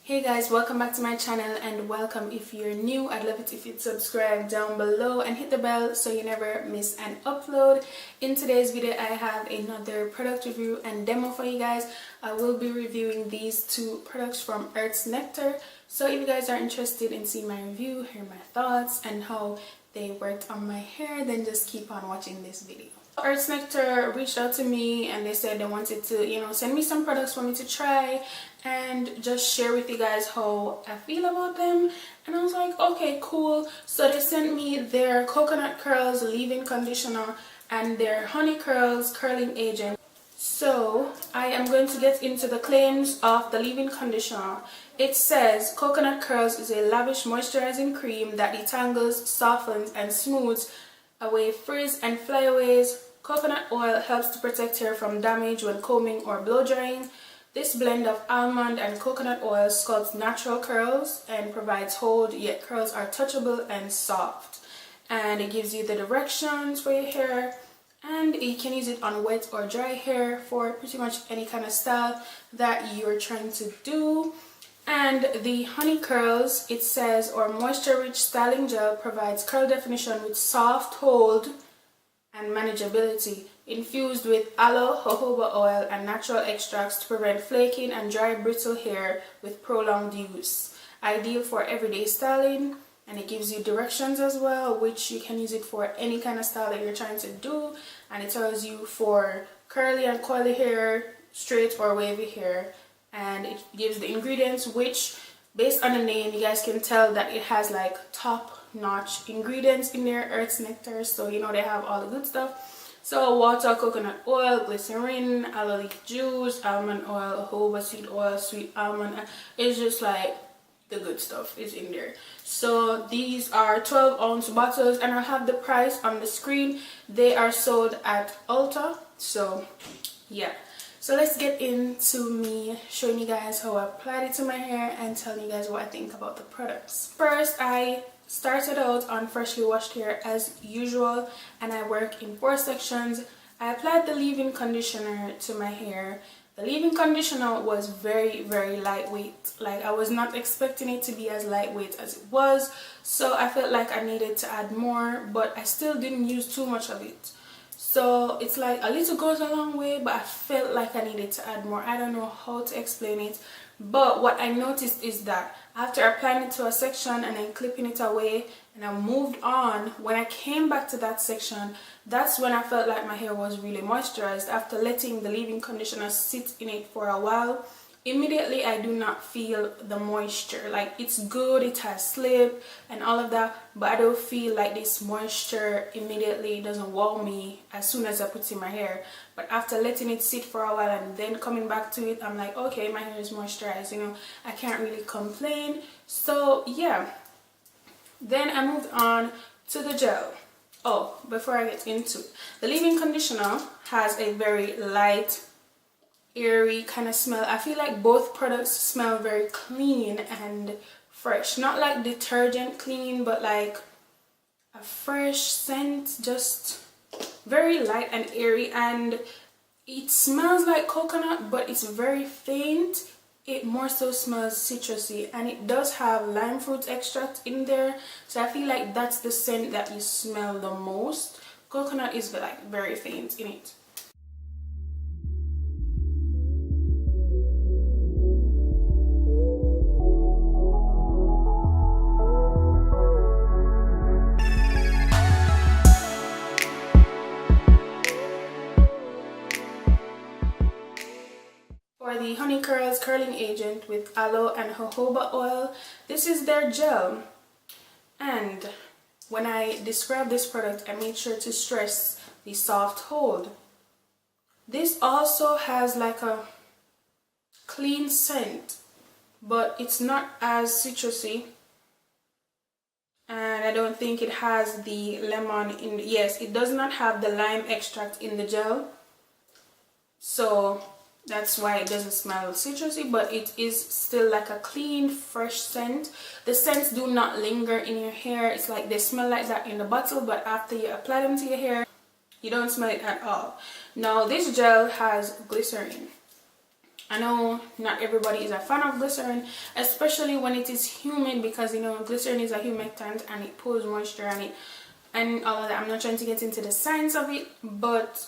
Hey guys, welcome back to my channel, and welcome if you're new. I'd love it if you'd subscribe down below and hit the bell so you never miss an upload. In today's video I have another product review and demo for you guys. I will be reviewing these two products from Earth's Nectar. So if you guys are interested in seeing my review, hear my thoughts and how they worked on my hair, then just keep on watching this video. Earth's Nectar reached out to me and they said they wanted to, send me some products for me to try and just share with you guys how I feel about them. And I was like, okay, cool. So they sent me their coconut curls leave-in conditioner and their honey curls curling agent. So I am going to get into the claims of the leave-in conditioner. It says coconut curls is a lavish moisturizing cream that detangles, softens and smooths away frizz and flyaways. Coconut oil helps to protect hair from damage when combing or blow drying. This blend of almond and coconut oil sculpts natural curls and provides hold, yet curls are touchable and soft. And it gives you the directions for your hair, and you can use it on wet or dry hair for pretty much any kind of style that you're trying to do. And the honey curls, it says, or moisture rich styling gel, provides curl definition with soft hold and manageability, infused with aloe, jojoba oil and natural extracts to prevent flaking and dry brittle hair with prolonged use. Ideal for everyday styling, and it gives you directions as well, which you can use it for any kind of style that you're trying to do. And it tells you for curly and coily hair, straight or wavy hair. And it gives the ingredients, which based on the name you guys can tell that it has like top-notch ingredients in there. Earth's Nectar, so they have all the good stuff. So water, coconut oil, glycerin, aloe leaf juice, almond oil, jojoba seed oil, sweet almond. It's just like the good stuff is in there. So these are 12-ounce bottles, and I'll have the price on the screen. They are sold at Ulta. So yeah. So let's get into me showing you guys how I applied it to my hair and telling you guys what I think about the products. First, I started out on freshly washed hair as usual, and I work in 4 sections. I applied the leave-in conditioner to my hair. The leave-in conditioner was very, very lightweight. Like, I was not expecting it to be as lightweight as it was, so I felt like I needed to add more, but I still didn't use too much of it. So it's like a little goes a long way, but I felt like I needed to add more. I don't know how to explain it, but what I noticed is that after applying it to a section and then clipping it away and I moved on, when I came back to that section, that's when I felt like my hair was really moisturized. After letting the leave-in conditioner sit in it for a while, immediately I do not feel the moisture. Like, it's good, it has slip and all of that, but I don't feel like this moisture immediately. Doesn't wow me as soon as I put it in my hair. But after letting it sit for a while and then coming back to it, I'm like, okay, my hair is moisturized, I can't really complain. So yeah, then I moved on to the gel. Oh, before I get into it, the leave-in conditioner has a very light, airy kind of smell. I feel like both products smell very clean and fresh. Not like detergent clean, but like a fresh scent, just very light and airy. And it smells like coconut, but it's very faint. It more so smells citrusy, and it does have lime fruit extract in there, so I feel like that's the scent that you smell the most. Coconut is like very faint in it. For the honey curls curling agent with aloe and jojoba oil, this is their gel. And when I describe this product, I made sure to stress the soft hold. This also has like a clean scent, but it's not as citrusy, and I don't think it has the lemon in. Yes, it does not have the lime extract in the gel, so that's why it doesn't smell citrusy, but it is still like a clean, fresh scent. The scents do not linger in your hair. It's like they smell like that in the bottle, but after you apply them to your hair, you don't smell it at all. Now this gel has glycerin, I know not everybody is a fan of glycerin, especially when it is humid, because you know glycerin is a humectant and it pulls moisture and it and all of that. I'm not trying to get into the science of it, but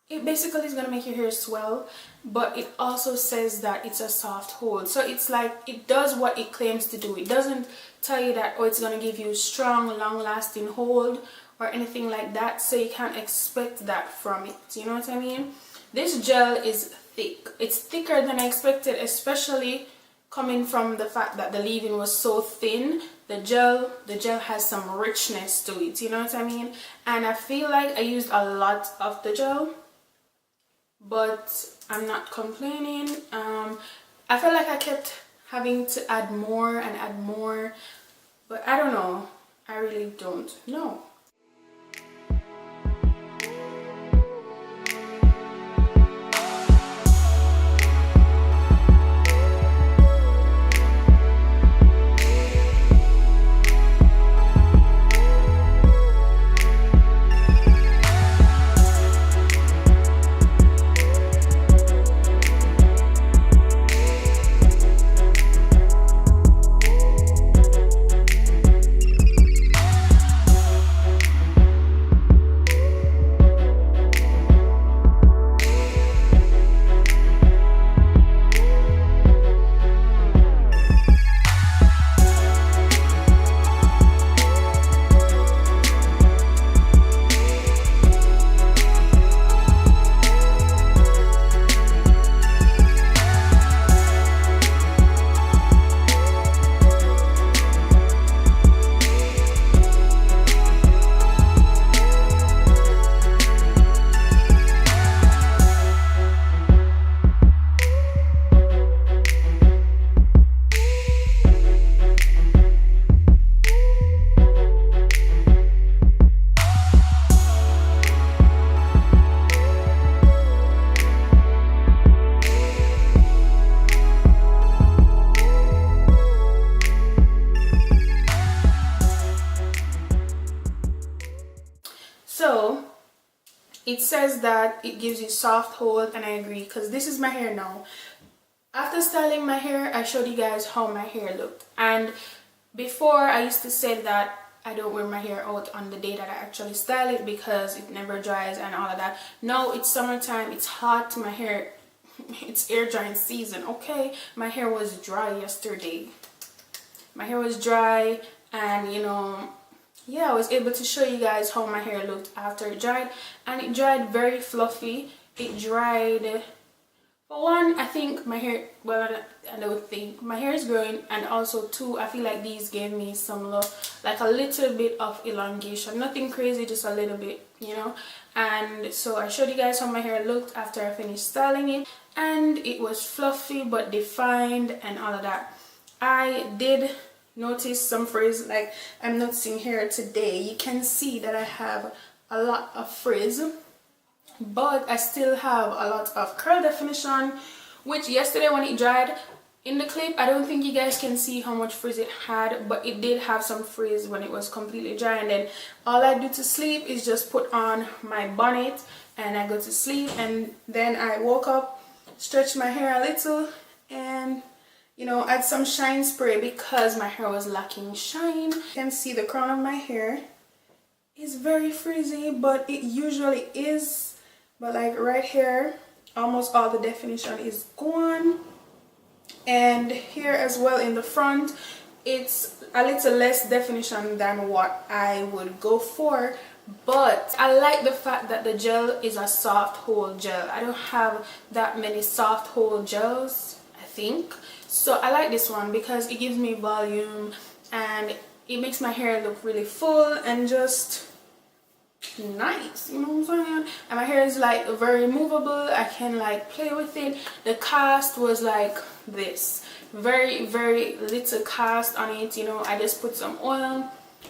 it basically is going to make your hair swell, but it also says that it's a soft hold. So it's like it does what it claims to do. It doesn't tell you that, oh, it's going to give you strong, long-lasting hold or anything like that. So you can't expect that from it. You know what I mean? This gel is thick. It's thicker than I expected, especially coming from the fact that the leave-in was so thin. The gel has some richness to it. You know what I mean? And I feel like I used a lot of the gel, but I'm not complaining. I felt like I kept having to add more and add more, but I don't know. I really don't know. So it says that it gives you soft hold, and I agree, because this is my hair now. After styling my hair, I showed you guys how my hair looked, and before I used to say that I don't wear my hair out on the day that I actually style it because it never dries and all of that. Now it's summertime, it's hot, my hair, it's air drying season, okay? My hair was dry yesterday. My hair was dry, and you know, yeah, I was able to show you guys how my hair looked after it dried, and it dried very fluffy. It dried, for one, I think my hair, well, I don't think my hair is growing, and also two, I feel like these gave me some look, like a little bit of elongation, nothing crazy, just a little bit, you know. And so I showed you guys how my hair looked after I finished styling it, and it was fluffy but defined and all of that. I did notice some frizz, like I'm noticing here today. You can see that I have a lot of frizz, but I still have a lot of curl definition, which yesterday when it dried in the clip, I don't think you guys can see how much frizz it had, but it did have some frizz when it was completely dry. And then all I do to sleep is just put on my bonnet and I go to sleep, and then I woke up, stretched my hair a little, and you know, add some shine spray because my hair was lacking shine. You can see the crown of my hair is very frizzy, but it usually is. But like right here, almost all the definition is gone. And here as well in the front, it's a little less definition than what I would go for. But I like the fact that the gel is a soft hold gel. I don't have that many soft hold gels, I think. So I like this one because it gives me volume and it makes my hair look really full and just nice, you know what I'm saying? And my hair is like very movable. I can like play with it. The cast was like this, very little cast on it, you know. I just put some oil,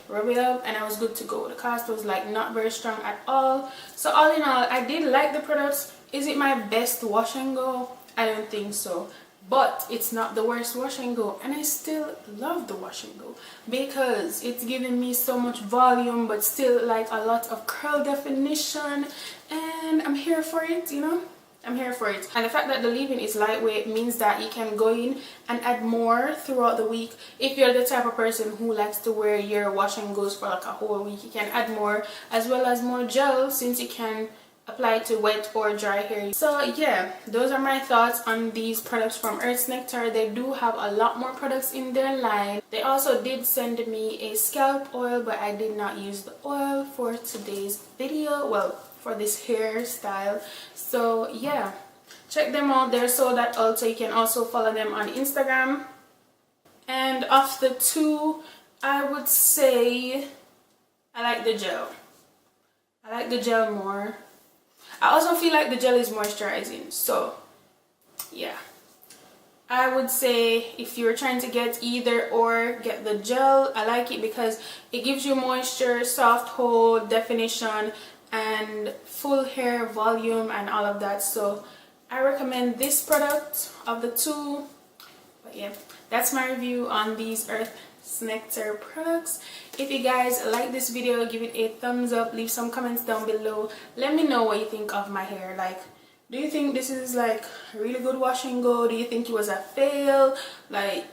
rub it up, and I was good to go. The cast was like not very strong at all. So all in all, I did like the products. Is it my best wash and go? I don't think so. But it's not the worst wash and go, and I still love the wash and go because it's giving me so much volume but still like a lot of curl definition, and I'm here for it, you know. I'm here for it. And the fact that the leave-in is lightweight means that you can go in and add more throughout the week. If you're the type of person who likes to wear your wash and goes for like a whole week, you can add more, as well as more gel, since you can apply it to wet or dry hair. So yeah, those are my thoughts on these products from Earth's Nectar. They do have a lot more products in their line. They also did send me a scalp oil, but I did not use the oil for today's video, well, for this hairstyle. So yeah, check them out. They're sold at Ulta. You can also follow them on Instagram. And of the two, I would say I like the gel. I like the gel more. I also feel like the gel is moisturizing, so yeah, I would say if you're trying to get either or, get the gel. I like it because it gives you moisture, soft hold, definition, and full hair volume and all of that. So I recommend this product of the two. But yeah, that's my review on these Earth's Nectar products. If you guys like this video, give it a thumbs up, leave some comments down below. Let me know what you think of my hair. Like, do you think this is like a really good wash and go? Do you think it was a fail? Like,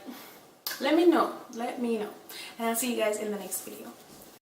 let me know. And I'll see you guys in the next video.